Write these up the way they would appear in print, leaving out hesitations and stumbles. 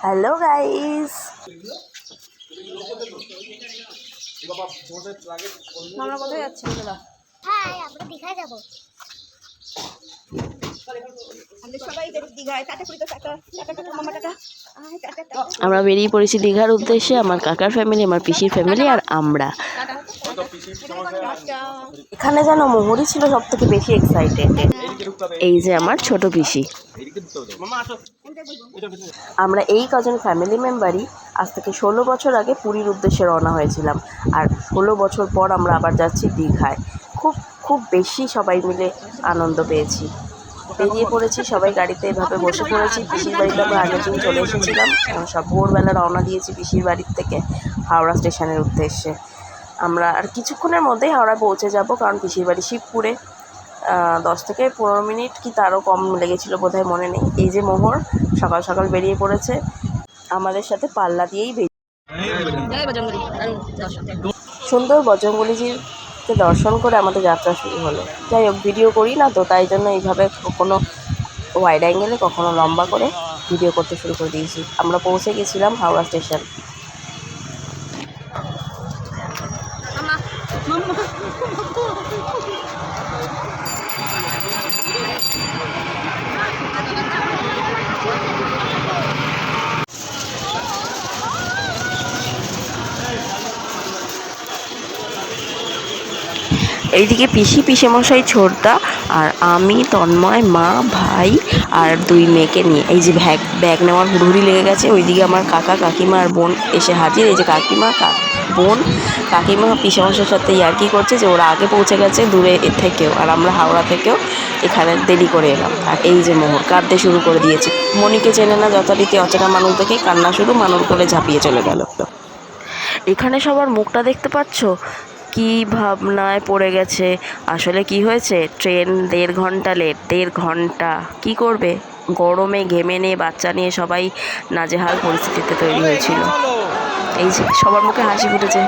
Hello guys, আমরা কোথায় যাচ্ছি? হ্যাঁ, আমরা দীঘায় যাবো। আমরা বেরিয়ে পড়েছি দীঘার উদ্দেশ্যে। আমার কাকার ফ্যামিলি, আমার পিসির ফ্যামিলি আর আমরা। এখানে যেন মোহরই ছিল সব থেকে বেশি এক্সাইটেড। এই যে আমার ছোট পিসি। আমরা এই কজন ফ্যামিলি মেম্বারই আজ থেকে 16 বছর আগে পুরীর উদ্দেশ্যে রওনা হয়েছিলাম, আর 16 বছর পর আমরা আবার যাচ্ছি দীঘায়। খুব বেশি সবাই মিলে আনন্দ পেয়েছি। বেরিয়ে পড়েছি, সবাই গাড়িতে এভাবে বসে পড়েছি। পিসির বাড়িতে আমরা আগের দিন চলে এসেছিলাম, সব ভোরবেলা রওনা দিয়েছি পিসির বাড়ির থেকে হাওড়া স্টেশনের উদ্দেশ্যে। আমরা আর কিছুক্ষণের মধ্যেই হাওড়ায় পৌঁছে যাব, কারণ পিসির বাড়ি শিবপুরে। 10 থেকে 15 মিনিট কি তারও কম লেগেছিলো বোধহয়, মনে নেই। এই যে মোহর সকাল সকাল বেরিয়ে পড়েছে, আমাদের সাথে পাল্লা দিয়েই সুন্দর বজরঙ্গলিজিকে দর্শন করে আমাদের যাত্রা শুরু হলো। যাই হোক, ভিডিও করি না তো, তাই জন্য এইভাবে কখনো ওয়াইড অ্যাঙ্গেলে কখনো লম্বা করে ভিডিও করতে শুরু করে দিয়েছি। আমরা পৌঁছে গেছিলাম হাওড়া স্টেশন। এইদিকে পিসেমশাই ছোটদা আর আমি, তন্ময়, মা, ভাই আর 2 মেয়েকে নিয়ে এই যে ব্যাগ নেওয়ার হুড়হুড়ি লেগে গেছে। ওইদিকে আমার কাকা কাকিমা আর বোন এসে হাজির। এই যে বোন কাকিমা পিসেমশাইয়ের সাথে ইয়ার্কি করছে যে ওরা আগে পৌঁছে গেছে দূরে থেকেও, আর আমরা হাওড়া থেকেও এখানে দেরি করে এলাম। আর এই যে মোহর কাঁদতে শুরু করে দিয়েছে। মনিকে চেনে না, যথারীতি অচেনা মানুষ দেখে কান্না শুরু, মানুর কোলে ঝাঁপিয়ে চলে গেল। এখানে সবার মুখটা দেখতে পাচ্ছ, কি ভাবনায় পড়ে গেছে। আসলে কি হয়েছে, ট্রেন 1.5 ঘন্টা লেট। 1.5 ঘন্টা কী করবে, গরমে ঘেমে নিয়ে বাচ্চা নিয়ে সবাই নাজেহাল পরিস্থিতিতে তৈরি হয়েছিল। এই যে সবার মুখে হাসি ফুটেছে।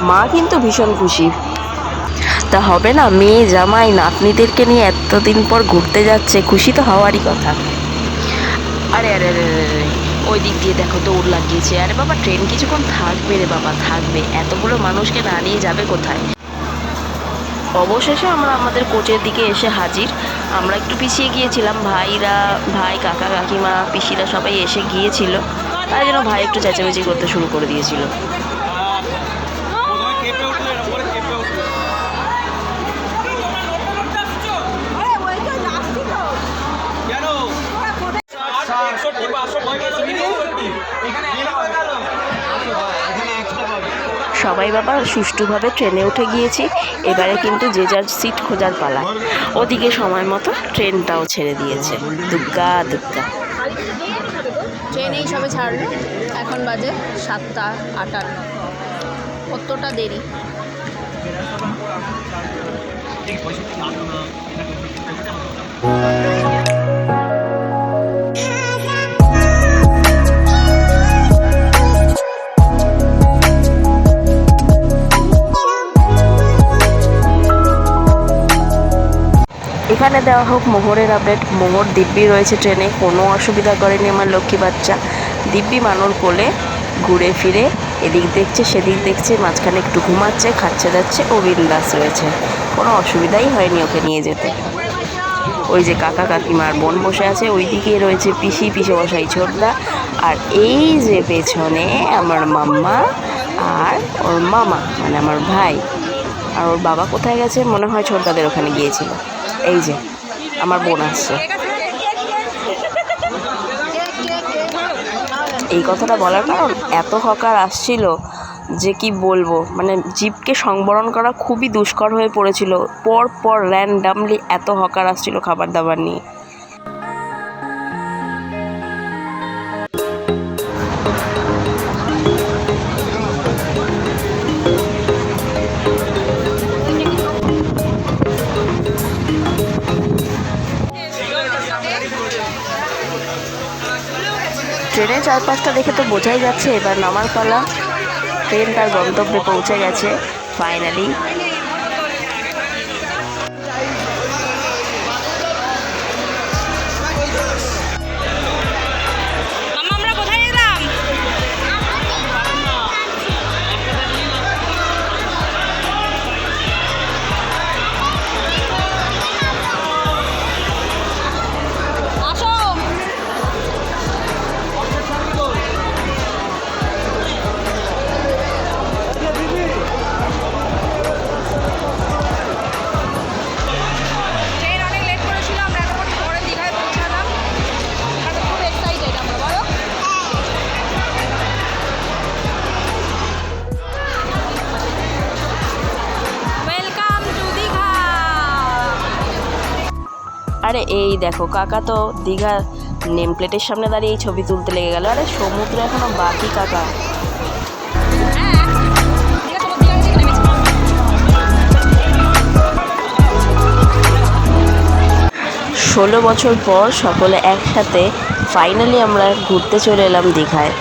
মা কিন্তু ভীষণ খুশি। তা হবে না, মেয়ে জামাই নাতনিদেরকে নিয়ে এতদিন পর ঘুরতে যাচ্ছে, খুশি তো হওয়ারই কথা। আরে আরে আরে আরে ওই দিক দিয়ে দেখো দৌড় লাগিয়েছে। আরে বাবা, ট্রেন কিছুক্ষণ থাকবে রে বাবা, থাকবে। এতগুলো মানুষকে না নিয়ে যাবে কোথায়? অবশেষে আমরা আমাদের কোচের দিকে এসে হাজির। আমরা একটু পিছিয়ে গিয়েছিলাম, ভাই কাকা কাকিমা পিসিরা সবাই এসে গিয়েছিল, তাই জন্য ভাই একটু চেঁচামেচি করতে শুরু করে দিয়েছিল। সবাই বাবা সুষ্ঠুভাবে ট্রেনে উঠে গিয়েছি। এবারে কিন্তু যে যার সিট খোঁজার পালা। ওদিকে সময় মতো ট্রেনটাও ছেড়ে দিয়েছে। দুগ্গা দুগ্গা ট্রেন এই সবে ছাড়লো, এখন বাজে 7:58। কতটা দেরি। এখানে দেওয়া হোক মোহরের আপডেট। মোহর দিব্যি রয়েছে ট্রেনে, কোনো অসুবিধা করেনি আমার লক্ষ্মী বাচ্চা। দিব্যি মানুর কোলে ঘুরে ফিরে এদিক দেখছে সেদিক দেখছে, মাঝখানে একটু ঘুমাচ্ছে, খাচ্ছে যাচ্ছে, ও বিন্দাস রয়েছে, কোনো অসুবিধাই হয়নি ওকে নিয়ে যেতে। ওই যে কাকা কাকিমার বোন বসে আছে, ওই দিকে রয়েছে পিসেমশাই ছোটদা, আর এই যে পেছনে আমার মাম্মা আর ওর মামা মানে আমার ভাই। আর ওর বাবা কোথায় গেছে, মনে হয় ছোটদাদের ওখানে গিয়েছিল। এই যে আমার বোন আসছে। এই কথাটা বলার কারণ, এত হকার আসছিল যে কি বলবো, মানে জিভকে সংবরণ করা খুবই দুষ্কর হয়ে পড়েছিল। পর র্যান্ডামলি এত হকার আসছিল খাবার দাবার নিয়ে। ট্রেনের চারপাশটা দেখে তো বোঝাই যাচ্ছে এবার নামার পালা। ট্রেন তার গন্তব্যে পৌঁছে গেছে ফাইনালি। আমরা কোথায় এলাম? আসো। ট্রেন অনেক লেট করেছিল, আমরা এতক্ষণ পরে দীঘায় পৌঁছালাম। আমরা খুব এক্সাইটেড, আমরা বলো। Welcome to Digha. আরে এই দেখো কাকা তো দীঘা নেম প্লেটের সামনে দাঁড়িয়ে এই ছবি তুলতে লেগে গেল। আরে সমুদ্র এখনো বাকি কাকা। হ্যাঁ, দীঘা চলো, দীঘা থেকে নেমেছি। 16 বছর পর সকলে একসাথে ফাইনালি আমরা ঘুরতে চলে এলাম দীঘায়।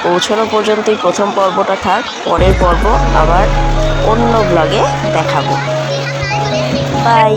পৌঁছানো পর্যন্তই প্রথম পর্বটা থাক, পরের পর্ব আবার অন্য ব্লগে দেখাবো। বাই।